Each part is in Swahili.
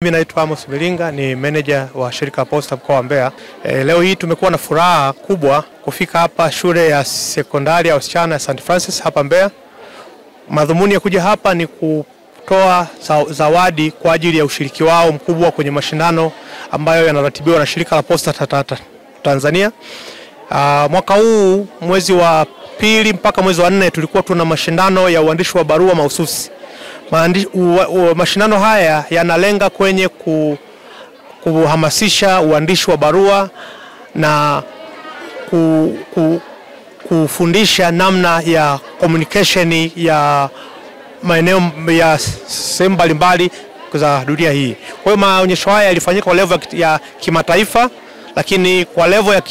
Mimi naitwa Amos Milinga, ni manager wa shirika la Posta mkoa wa Mbeya. Leo hii tumekuwa na furaha kubwa kufika hapa shule ya sekondari ya wasichana ya St. Francis hapa Mbeya. Madhumuni ya kuja hapa ni kutoa zawadi kwa ajili ya ushiriki wao mkubwa kwenye mashindano ambayo yanaratibiwa na shirika la Posta Tanzania. Mwaka huu mwezi wa pili mpaka mwezi wa 4 tulikuwa tuna mashindano ya uandishi wa barua mahususi. Mashindano haya yanalenga kwenye kuhamasisha uandishi wa barua na kufundisha namna ya communication ya maeneo ya sehemu mbalimbali za dunia hii. Kwa hiyo maonyesho haya yalifanyika kwa level ya kimataifa, lakini kwa level ya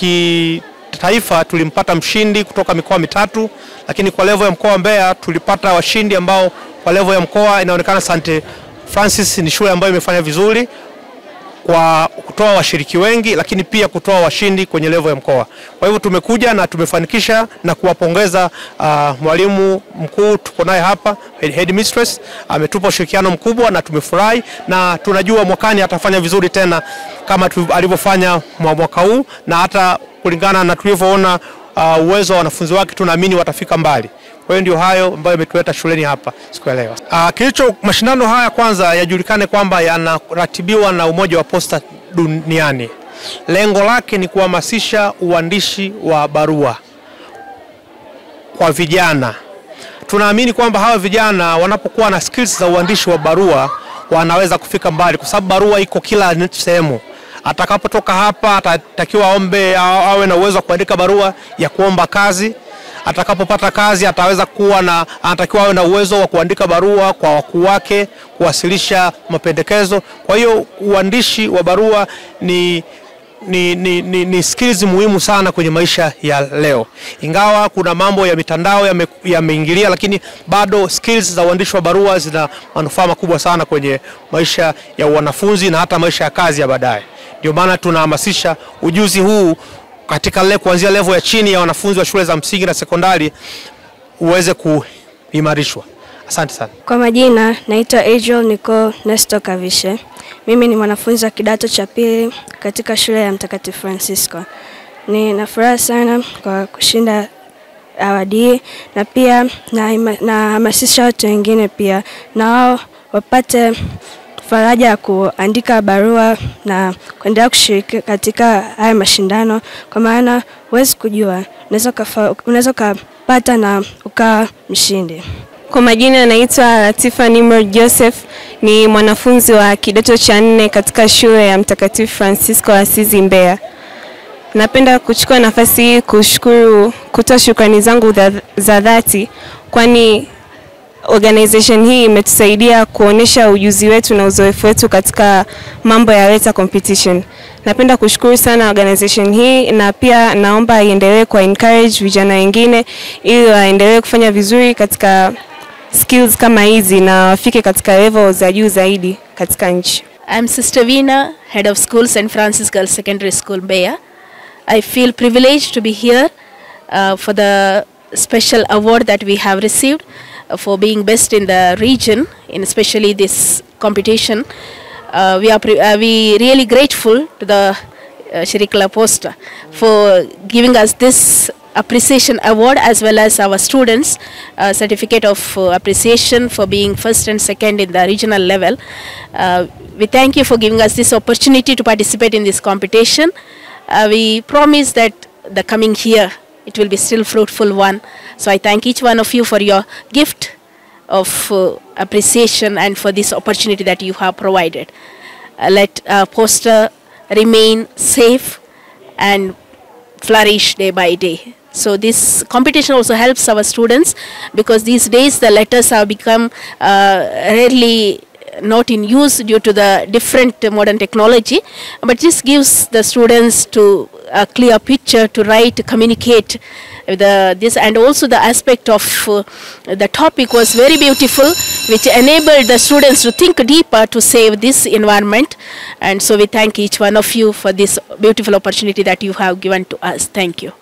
kitaifa tulimpata mshindi kutoka mikoa mitatu, lakini kwa level ya mkoa wa Mbeya tulipata washindi ambao kwa level ya mkoa inaonekana St. Francis ni shule ambayo imefanya vizuri kwa kutoa washiriki wengi, lakini pia kutoa washindi kwenye level ya mkoa. Kwa hivyo tumekuja na tumefanikisha na kuwapongeza mwalimu mkuu tuko naye hapa, headmistress, ametupa ushirikiano mkubwa na tumefurahi, na tunajua mwakani atafanya vizuri tena kama alivyofanya mwaka huu, na hata kulingana na tulivyoona uwezo wa wanafunzi wake tunaamini watafika mbali. Kwa hiyo ndio hayo ambayo yametuleta shuleni hapa siku ya leo. Mashindano haya kwanza yajulikane kwamba yanaratibiwa na Umoja wa Posta Duniani. Lengo lake ni kuhamasisha uandishi wa barua kwa vijana. Tunaamini kwamba hawa vijana wanapokuwa na skills za uandishi wa barua wanaweza kufika mbali, kwa sababu barua iko kila sehemu. Atakapotoka hapa atatakiwa awe na uwezo wa kuandika barua ya kuomba kazi. Atakapopata kazi anatakiwa awe na uwezo wa kuandika barua kwa wakuu wake, kuwasilisha mapendekezo. Kwa hiyo uandishi wa barua ni skills muhimu sana kwenye maisha ya leo. Ingawa kuna mambo ya mitandao yameingilia, lakini bado skills za uandishi wa barua zina manufaa makubwa sana kwenye maisha ya wanafunzi na hata maisha ya kazi ya baadaye. Ndio maana tunahamasisha ujuzi huu katika kuanzia level ya chini ya wanafunzi wa shule za msingi na sekondari uweze kuimarishwa. Asante sana. Kwa majina naitwa Angel Nicole Nesto Kavishe. Mimi ni mwanafunzi wa kidato cha pili katika shule ya Mtakatifu Francisco. Nina furaha sana kwa kushinda awadi, na pia nahamasisha watu wengine pia na wao wapate faraja ya kuandika barua na kuendelea kushiriki katika haya mashindano, kwa maana huwezi kujua, unaweza kupata na ukawa mshindi. Kwa majina naitwa Latifa Nimrod Joseph, ni mwanafunzi wa kidato cha 4 katika shule ya Mtakatifu Francisco Asizi Mbeya. Napenda kuchukua nafasi hii kutoa shukrani zangu za dhati, kwani organization hii imetusaidia kuonesha ujuzi wetu na uzoefu wetu katika mambo ya letter competition. Napenda kushukuru sana organization hii, na pia naomba iendelee kwa encourage vijana wengine ili waendelee kufanya vizuri katika skills kama hizi na wafike katika level za juu zaidi katika nchi. I'm Sister Veena, Head of School St. Francis Girls Secondary School Mbeya. I feel privileged to be here for the special award that we have received for being best in the region, in especially this competition. We are really grateful to the Shirika la Posta for giving us this appreciation award, as well as our students certificate of appreciation for being first and second in the regional level. We thank you for giving us this opportunity to participate in this competition. We promise that the coming year it will be still fruitful one. So I thank each one of you for your gift of appreciation and for this opportunity that you have provided. Let Posta remain safe and flourish day by day. So this competition also helps our students, because these days the letters have become rarely not in use due to the different modern technology, but this gives the students to a clear picture to write, to communicate this, and also the aspect of the topic was very beautiful, which enabled the students to think deeper to save this environment. And so we thank each one of you for this beautiful opportunity that you have given to us. Thank you.